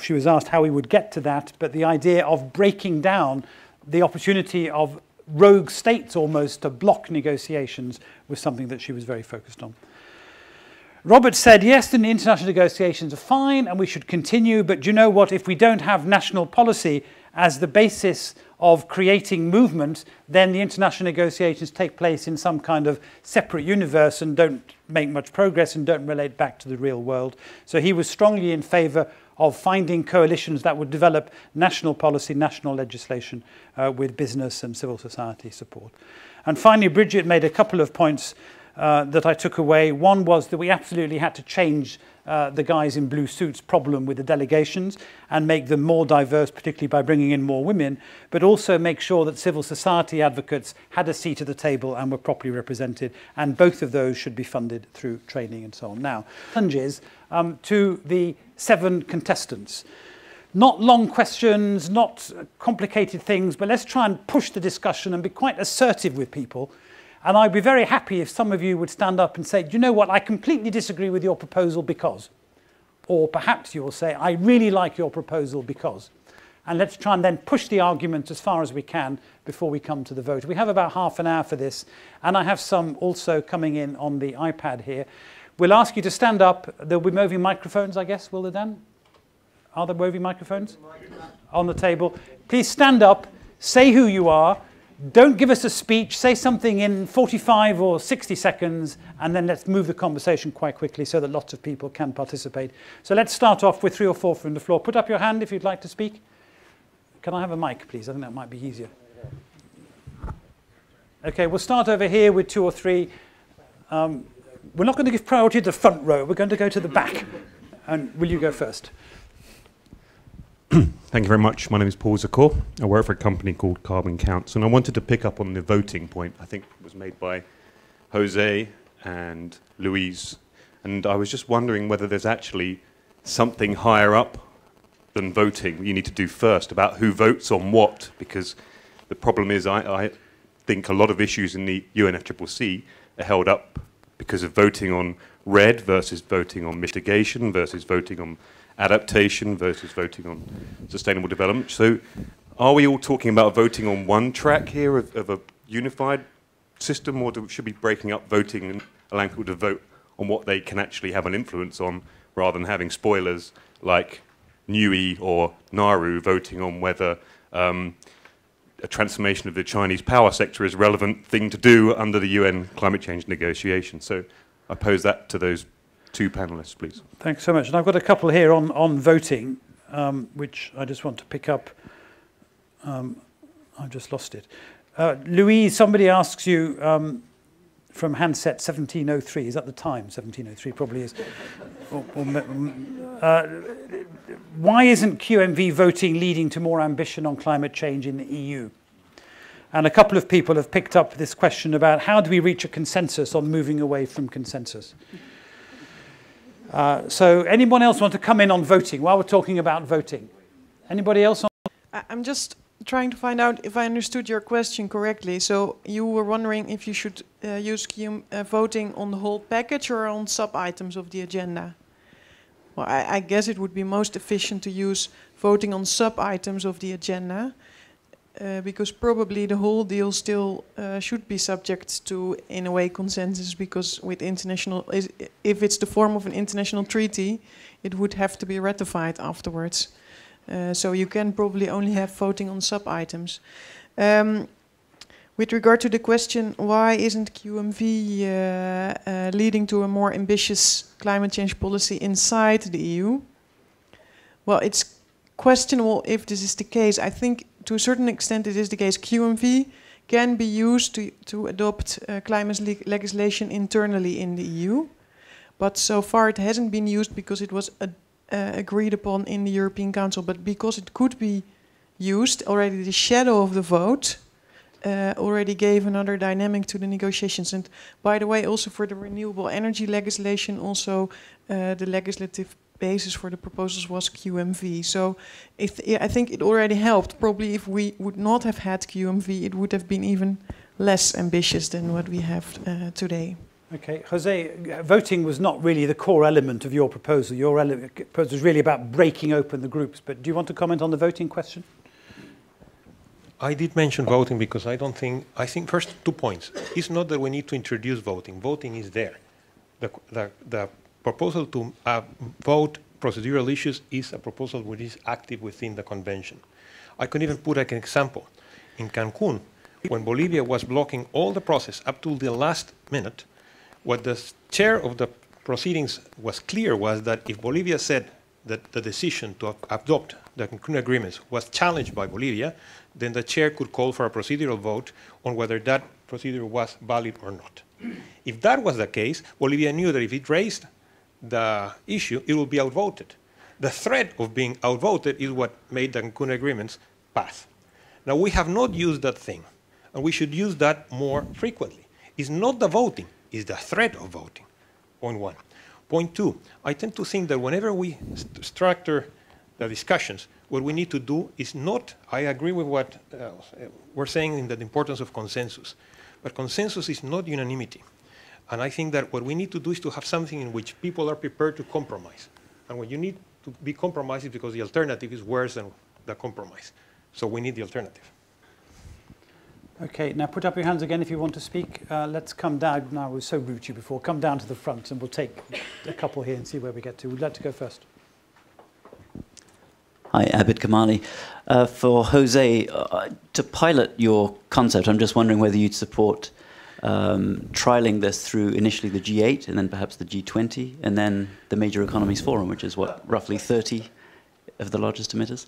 She was asked how we would get to that, but the idea of breaking down the opportunity of rogue states almost to block negotiations was something that she was very focused on. Robert said, yes, the international negotiations are fine and we should continue, but do you know what? If we don't have national policy as the basis of creating movement, then the international negotiations take place in some kind of separate universe and don't make much progress and don't relate back to the real world. So he was strongly in favour of finding coalitions that would develop national policy, national legislation with business and civil society support. And finally, Bridget made a couple of points that I took away. One was that we absolutely had to change the guys in blue suits problem with the delegations and make them more diverse, particularly by bringing in more women, but also make sure that civil society advocates had a seat at the table and were properly represented, and both of those should be funded through training and so on. Now, challenges to the 7 contestants. Not long questions, not complicated things, but let's try and push the discussion and be quite assertive with people. And I'd be very happy if some of you would stand up and say, do you know what, I completely disagree with your proposal because. Or perhaps you'll say, I really like your proposal because. And let's try and then push the argument as far as we can before we come to the vote. We have about half an hour for this, and I have some also coming in on the iPad here. We'll ask you to stand up. There'll be moving microphones, I guess, will there, Dan? Are there moving microphones? On the table. Please stand up, say who you are. Don't give us a speech, say something in 45 or 60 seconds, and then let's move the conversation quite quickly so that lots of people can participate. So let's start off with 3 or 4 from the floor. Put up your hand if you'd like to speak. Can I have a mic, please? I think that might be easier. Okay, we'll start over here with 2 or 3. We're not going to give priority to the front row. We're going to go to the back. And will you go first? Thank you very much. My name is Paul Zakor. I work for a company called Carbon Counts, and I wanted to pick up on the voting point. I think it was made by Jose and Louise, and I was just wondering whether there's actually something higher up than voting you need to do first about who votes on what, because the problem is I think a lot of issues in the UNFCCC are held up because of voting on red versus voting on mitigation versus voting on adaptation versus voting on sustainable development. So are we all talking about voting on one track here of a unified system, or should we be breaking up voting and allowing people to vote on what they can actually have an influence on, rather than having spoilers like NUI or Nauru voting on whether a transformation of the Chinese power sector is a relevant thing to do under the UN climate change negotiations? So I pose that to those 2 panelists, please. Thanks so much. And I've got a couple here on voting, which I just want to pick up. I've just lost it. Louise, somebody asks you from handset 1703. Is that the time? 1703 probably is. Why isn't QMV voting leading to more ambition on climate change in the EU? And a couple of people have picked up this question about how do we reach a consensus on moving away from consensus? So anyone else want to come in on voting while we're talking about voting? Anybody else? I'm just trying to find out if I understood your question correctly. So you were wondering if you should use voting on the whole package or on sub-items of the agenda. Well, I guess it would be most efficient to use voting on sub-items of the agenda, because probably the whole deal still should be subject to, in a way, consensus, because with if it's the form of an international treaty, it would have to be ratified afterwards. So you can probably only have voting on sub-items. With regard to the question, why isn't QMV leading to a more ambitious climate change policy inside the EU? Well, it's questionable if this is the case. I think to a certain extent it is the case. QMV can be used to adopt climate legislation internally in the EU, but so far it hasn't been used because it was agreed upon in the European Council. But because it could be used, already the shadow of the vote already gave another dynamic to the negotiations. And by the way, also for the renewable energy legislation, also the legislative basis for the proposals was QMV. So I think it already helped. Probably if we would not have had QMV, it would have been even less ambitious than what we have today. Okay, Jose, voting was not really the core element of your proposal. Your proposal was really about breaking open the groups. But do you want to comment on the voting question? I did mention voting because I think first 2 points. It's not that we need to introduce voting. Voting is there. The proposal to vote procedural issues is a proposal which is active within the convention. I could even put an example. In Cancun, when Bolivia was blocking all the process up to the last minute, what the chair of the proceedings was clear was that if Bolivia said that the decision to adopt the Cancun agreements was challenged by Bolivia, then the chair could call for a procedural vote on whether that procedure was valid or not. If that was the case, Bolivia knew that if it raised the issue, it would be outvoted. The threat of being outvoted is what made the Cancun agreements pass. Now, we have not used that thing, and we should use that more frequently. It's not the voting, it's the threat of voting, point one. Point two, I tend to think that whenever we structure the discussions, what we need to do is not, I agree with what we're saying in the importance of consensus, but consensus is not unanimity. And I think that what we need to do is to have something in which people are prepared to compromise. And when you need to be compromised, it's because the alternative is worse than the compromise. So we need the alternative. Okay, now put up your hands again if you want to speak. Let's come down. Now, I was so rude to you before. Come down to the front and we'll take a couple here and see where we get to. Would you like to go first? Hi, Abid Kamali. For Jose, to pilot your concept, I'm just wondering whether you'd support trialing this through initially the G8 and then perhaps the G20 and then the Major Economies Forum, which is what, roughly 30 of the largest emitters?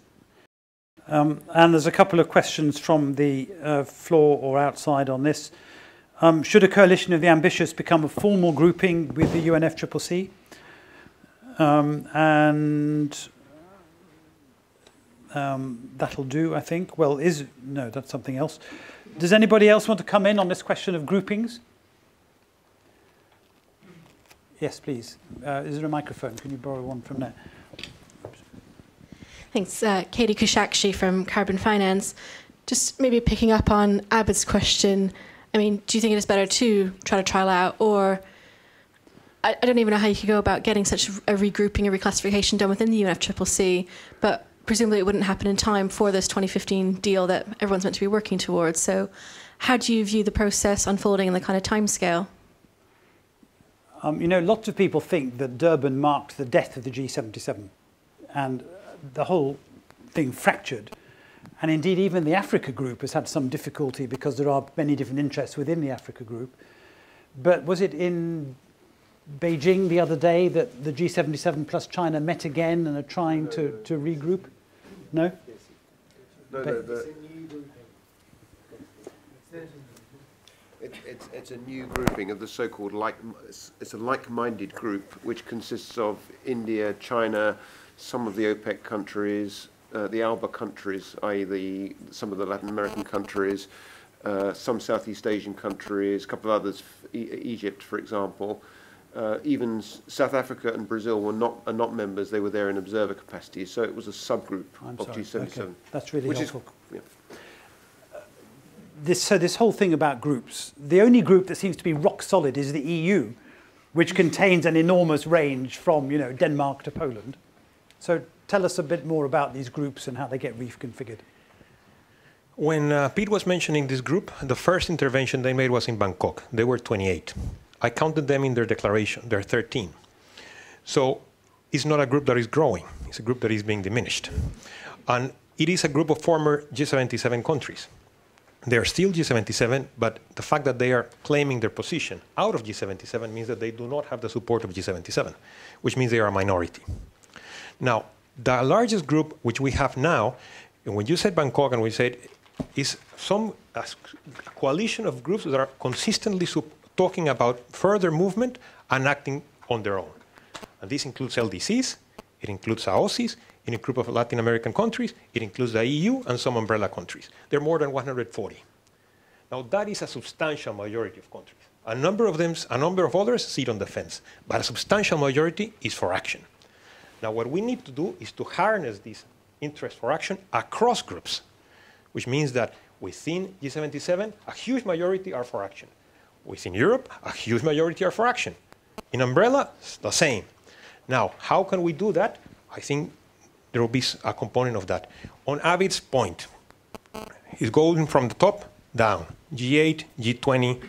And there's a couple of questions from the floor or outside on this. Should a coalition of the ambitious become a formal grouping with the UNFCCC? That'll do, I think. Well, no, that's something else. Does anybody else want to come in on this question of groupings? Yes, please. Is there a microphone? Can you borrow one from there? Thanks. Katie Kushakshi from Carbon Finance. Just maybe picking up on Abid's question, I mean, do you think it is better to try to trial out, or I don't even know how you could go about getting such a regrouping, a reclassification done within the UNFCCC, but presumably it wouldn't happen in time for this 2015 deal that everyone's meant to be working towards. So how do you view the process unfolding in the kind of timescale? You know, lots of people think that Durban marked the death of the G77 and the whole thing fractured. And indeed, even the Africa group has had some difficulty because there are many different interests within the Africa group. But was it in Beijing the other day that the G77 plus China met again and are trying to regroup? No? It's a new grouping of the so-called it's a like-minded group which consists of India, China, some of the OPEC countries, the ALBA countries, i.e. some of the Latin American countries, some Southeast Asian countries, a couple of others, Egypt, for example. Even South Africa and Brazil are not members. They were there in observer capacity. So it was a subgroup of G77. Okay. That's really helpful. this whole thing about groups, the only group that seems to be rock solid is the EU, which contains an enormous range from, you know, Denmark to Poland. So tell us a bit more about these groups and how they get reconfigured. When Pete was mentioning this group, the first intervention they made was in Bangkok. There were 28. I counted them in their declaration. There are 13. So it's not a group that is growing. It's a group that is being diminished. And it is a group of former G77 countries. They are still G77, but the fact that they are claiming their position out of G77 means that they do not have the support of G77, which means they are a minority. Now, the largest group which we have now, and when you said Bangkok and we said, is a coalition of groups that are consistently talking about further movement and acting on their own. And this includes LDCs, it includes AOCIs, in a group of Latin American countries, it includes the EU and some umbrella countries. There are more than 140. Now that is a substantial majority of countries. A number of others sit on the fence, but a substantial majority is for action. Now what we need to do is to harness this interest for action across groups, which means that within G77, a huge majority are for action. Within Europe, a huge majority are for action. In umbrella, it's the same. Now, how can we do that? I think there will be a component of that. On Abid's point, he's going from the top down, G8, G20.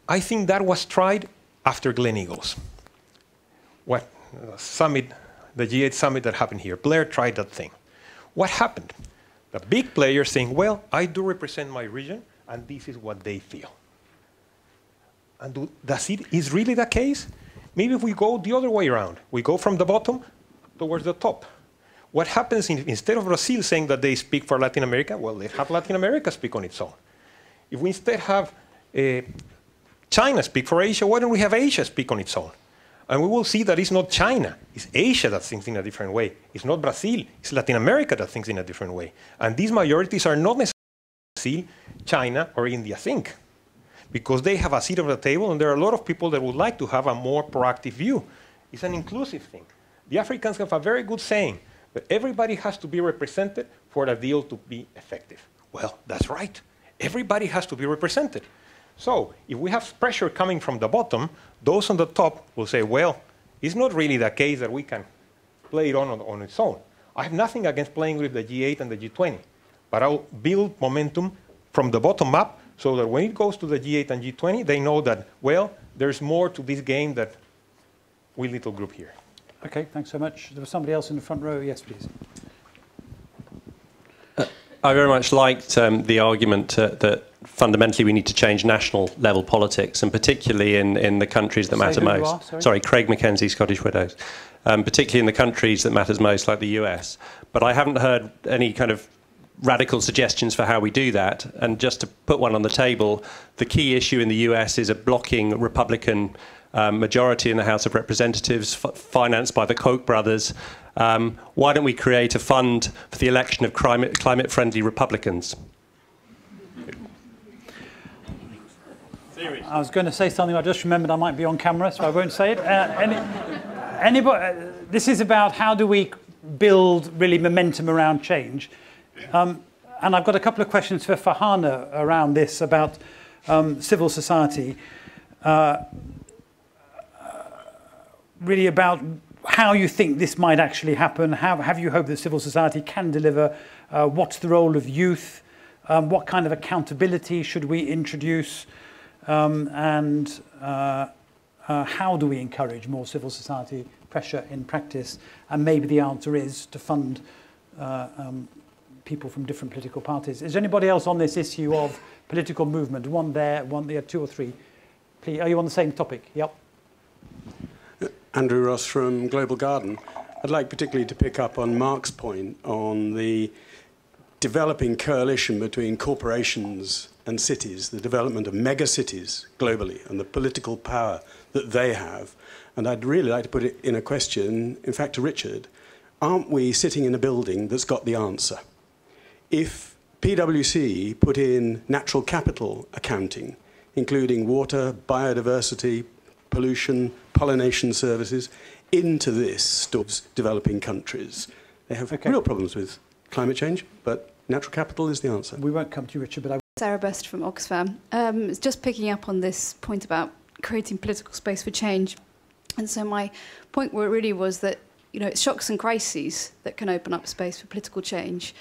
I think that was tried after Gleneagles. The G8 summit that happened here, Blair tried that thing. What happened? The big players saying, well, I do represent my region, and this is what they feel. And is really the case? Maybe if we go the other way around, we go from the bottom towards the top. What happens instead of Brazil saying that they speak for Latin America, well, they have Latin America speak on its own. If we instead have China speak for Asia, why don't we have Asia speak on its own? And we will see that it's not China, it's Asia that thinks in a different way. It's not Brazil, it's Latin America that thinks in a different way. And these majorities are not necessarily Brazil, China, or India think, because they have a seat at the table, and there are a lot of people that would like to have a more proactive view. It's an inclusive thing. The Africans have a very good saying, that everybody has to be represented for the deal to be effective. Well, that's right. Everybody has to be represented. So if we have pressure coming from the bottom, those on the top will say, well, it's not really the case that we can play it on its own. I have nothing against playing with the G8 and the G20, but I'll build momentum from the bottom up so that when it goes to the G8 and G20, they know that, well, there's more to this game that we little group here. Okay, thanks so much. There was somebody else in the front row. Yes, please. I very much liked the argument that fundamentally we need to change national level politics, and particularly in the countries that matter most. Sorry, Craig Mackenzie, Scottish Widows. Particularly in the countries that matters most, like the US. But I haven't heard any kind of radical suggestions for how we do that. And just to put one on the table, the key issue in the US is a blocking Republican majority in the House of Representatives, financed by the Koch brothers. Why don't we create a fund for the election of climate-friendly Republicans? I was going to say something, I just remembered I might be on camera, so I won't say it. This is about how do we build really momentum around change. And I've got a couple of questions for Farhana around this, about civil society. Really about how you think this might actually happen. Have you hope that civil society can deliver? What's the role of youth? What kind of accountability should we introduce? And how do we encourage more civil society pressure in practice? And maybe the answer is to fund people from different political parties. Is there anybody else on this issue of political movement? One there, two or three. Please, are you on the same topic? Yep. Andrew Ross from Global Garden. I'd like particularly to pick up on Mark's point on the developing coalition between corporations and cities, the development of megacities globally and the political power that they have. And I'd really like to put it in a question, in fact, to Richard. Aren't we sitting in a building that's got the answer? If PwC put in natural capital accounting, including water, biodiversity, pollution, pollination services, into this developing countries, they have real problems with climate change, but Natural capital is the answer. We won't come to you, Richard, but Sarah Best from Oxfam. It's just picking up on this point about creating political space for change. And so my point really was that, it's shocks and crises that can open up space for political change.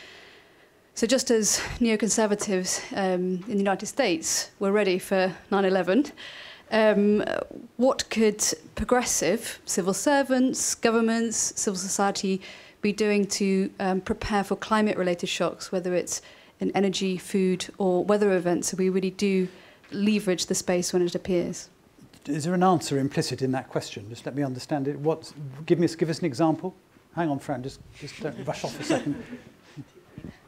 So just as neoconservatives in the United States were ready for 9/11, what could progressive civil servants, governments, civil society be doing to prepare for climate-related shocks, whether it's in energy, food, or weather events, so we really do leverage the space when it appears? Is there an answer implicit in that question? Just let me understand it. Give us an example. Hang on, Fran, just don't rush off a second.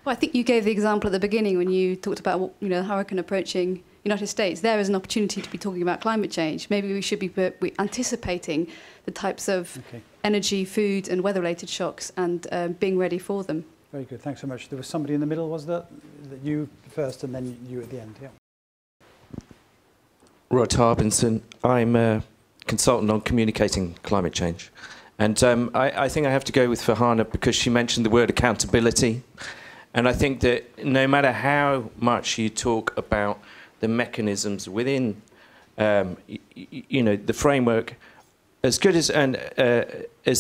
Well, I think you gave the example at the beginning when you talked about the hurricane approaching United States. There is an opportunity to be talking about climate change. Maybe we should be anticipating the types of energy, food, and weather-related shocks and being ready for them. Very good, thanks so much. There was somebody in the middle, was there? You first and then you at the end, yeah. Rod Harbinson. I'm a consultant on communicating climate change. And I think I have to go with Farhana because she mentioned the word accountability. And I think that no matter how much you talk about the mechanisms within, the framework, as good as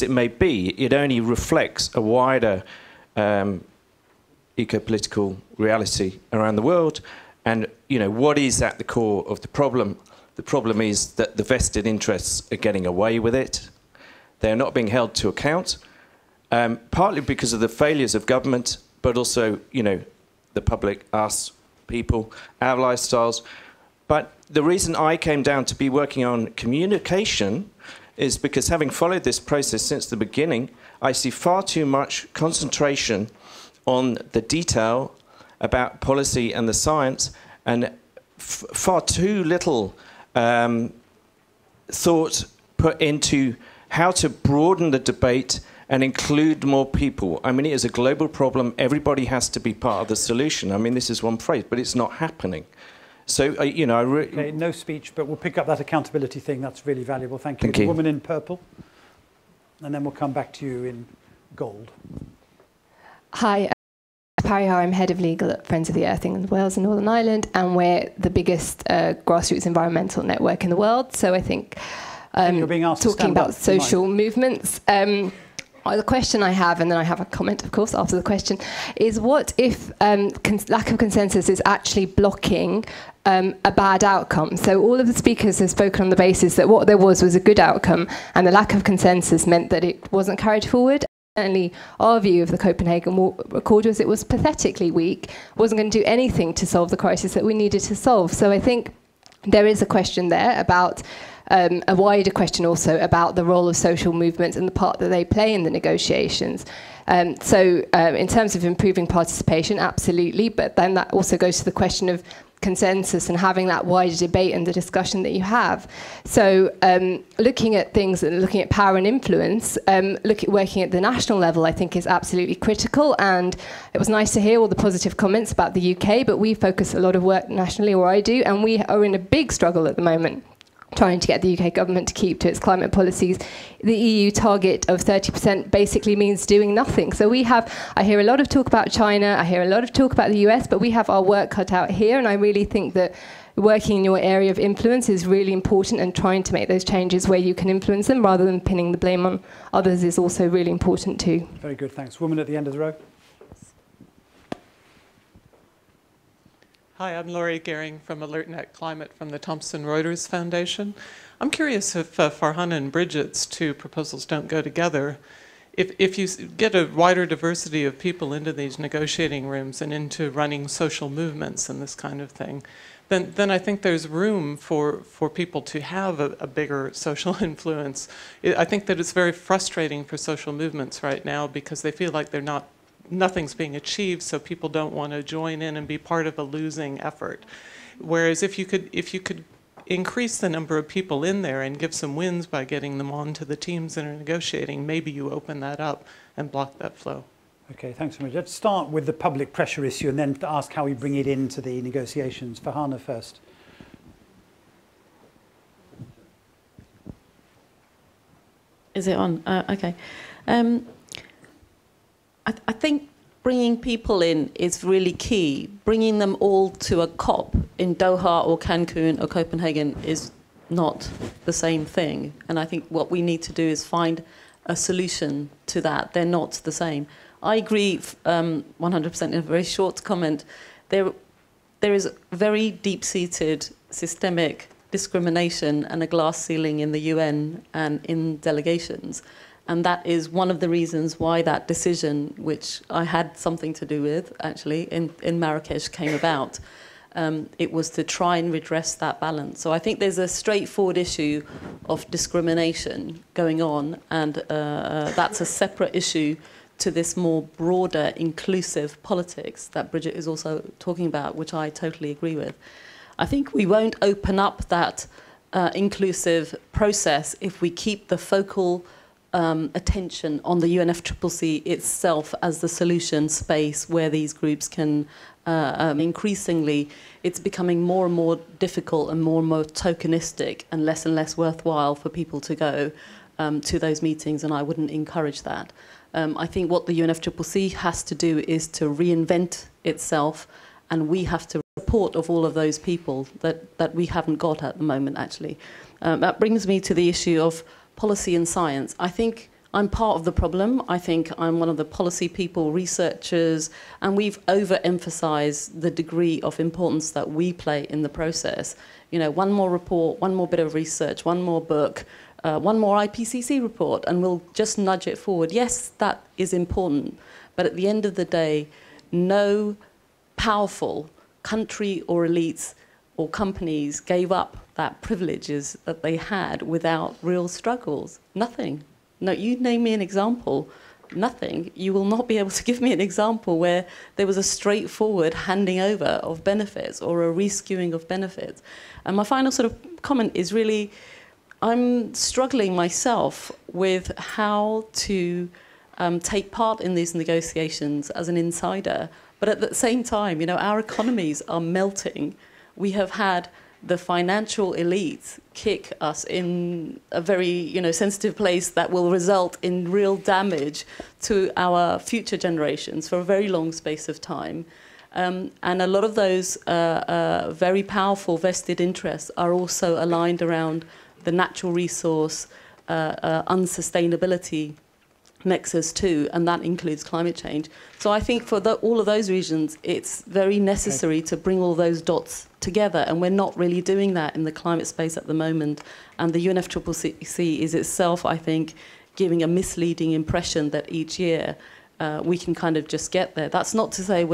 it may be, it only reflects a wider eco-political reality around the world. And, what is at the core of the problem? The problem is that the vested interests are getting away with it. They're not being held to account, partly because of the failures of government, but also, the public, us, people, our lifestyles. But the reason I came down to be working on communication is because having followed this process since the beginning, I see far too much concentration on the detail about policy and the science, and far too little thought put into how to broaden the debate and include more people. I mean, it is a global problem. Everybody has to be part of the solution. I mean, this is one phrase, but it's not happening. So, okay, no speech, but we'll pick up that accountability thing. That's really valuable. Thank you. Thank you. The woman in purple, and then we'll come back to you in gold. Hi, I'm head of legal at Friends of the Earth England, Wales and Northern Ireland, and we're the biggest grassroots environmental network in the world. So I think you're being asked talking about social movements, The question I have, and then I have a comment, of course, after the question, is what if lack of consensus is actually blocking a bad outcome? So all of the speakers have spoken on the basis that what there was a good outcome, and the lack of consensus meant that it wasn't carried forward. Certainly, our view of the Copenhagen Accord was it was pathetically weak, wasn't going to do anything to solve the crisis that we needed to solve. So I think there is a question there about a wider question also about the role of social movements and the part that they play in the negotiations. So in terms of improving participation, absolutely, but then that also goes to the question of consensus and having that wider debate and the discussion that you have. So looking at things and looking at power and influence, working at the national level, I think is absolutely critical. And it was nice to hear all the positive comments about the UK, but we focus a lot of work nationally, or I do, and we are in a big struggle at the moment, trying to get the UK government to keep to its climate policies. The EU target of 30% basically means doing nothing. So I hear a lot of talk about China, I hear a lot of talk about the US, but we have our work cut out here, and I really think that working in your area of influence is really important, and trying to make those changes where you can influence them rather than pinning the blame on others is also really important too. Very good, thanks. Woman at the end of the row. Hi, I'm Laurie Gehring from AlertNet Climate from the Thomson Reuters Foundation. I'm curious if Farhana and Bridget's two proposals don't go together. If you get a wider diversity of people into these negotiating rooms and into running social movements and this kind of thing, then I think there's room for people to have a bigger social influence. I think that it's very frustrating for social movements right now because they feel like nothing's being achieved, so people don't want to join in and be part of a losing effort. Whereas if you could increase the number of people in there and give some wins by getting them onto the teams that are negotiating, maybe you open that up and block that flow. Okay, thanks so much. Let's start with the public pressure issue and then ask how we bring it into the negotiations. Farhana first. Is it on? Okay. I think bringing people in is really key. Bringing them all to a COP in Doha or Cancun or Copenhagen is not the same thing. And I think what we need to do is find a solution to that. They're not the same. I agree 100% in a very short comment. There is very deep-seated systemic discrimination and a glass ceiling in the UN and in delegations. And that is one of the reasons why that decision, which I had something to do with, actually, in Marrakesh came about. It was to try and redress that balance. So I think there's a straightforward issue of discrimination going on, and that's a separate issue to this more broader, inclusive politics that Bridget is also talking about, which I totally agree with. I think we won't open up that inclusive process if we keep the focal attention on the UNFCCC itself as the solution space where these groups can increasingly, it's becoming more and more difficult and more tokenistic and less worthwhile for people to go to those meetings, and I wouldn't encourage that. I think what the UNFCCC has to do is to reinvent itself, and we have to support of all of those people that we haven't got at the moment, actually. That brings me to the issue of policy and science. I think I'm part of the problem. I think I'm one of the policy people, researchers, and we've overemphasized the degree of importance that we play in the process. You know, one more report, one more bit of research, one more book, one more IPCC report, and we'll just nudge it forward. Yes, that is important, but at the end of the day, no powerful country or elites or companies gave up that privileges that they had without real struggles. Nothing. No, you name me an example. Nothing. You will not be able to give me an example where there was a straightforward handing over of benefits or a reskewing of benefits. And my final sort of comment is really, I'm struggling myself with how to take part in these negotiations as an insider. But at the same time, you know, our economies are melting. We have had the financial elites kick us in a very, you know, sensitive place that will result in real damage to our future generations for a very long space of time. And a lot of those very powerful vested interests are also aligned around the natural resource unsustainability nexus too, and that includes climate change. So I think for all of those reasons, it's very necessary to bring all those dots together, and we're not really doing that in the climate space at the moment. And the UNFCCC is itself, I think, giving a misleading impression that each year we can kind of just get there. That's not to say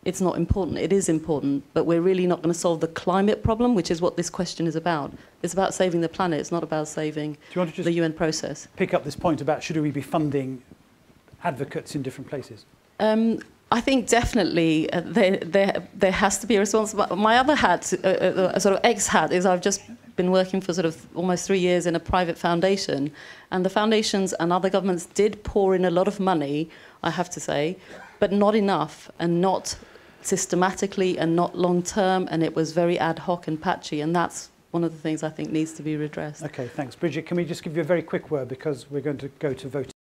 it's not important. It is important, but we're really not going to solve the climate problem, which is what this question is about. It's about saving the planet. It's not about saving the UN process. Pick up this point about should we be funding advocates in different places? I think definitely there has to be a response. My other hat, a sort of ex-hat, is I've just been working for sort of almost 3 years in a private foundation, and the foundations and other governments did pour in a lot of money, I have to say, but not enough and not systematically and not long-term, and it was very ad hoc and patchy, and that's one of the things I think needs to be redressed. Okay, thanks. Bridget, can we just give you a very quick word because we're going to go to voting?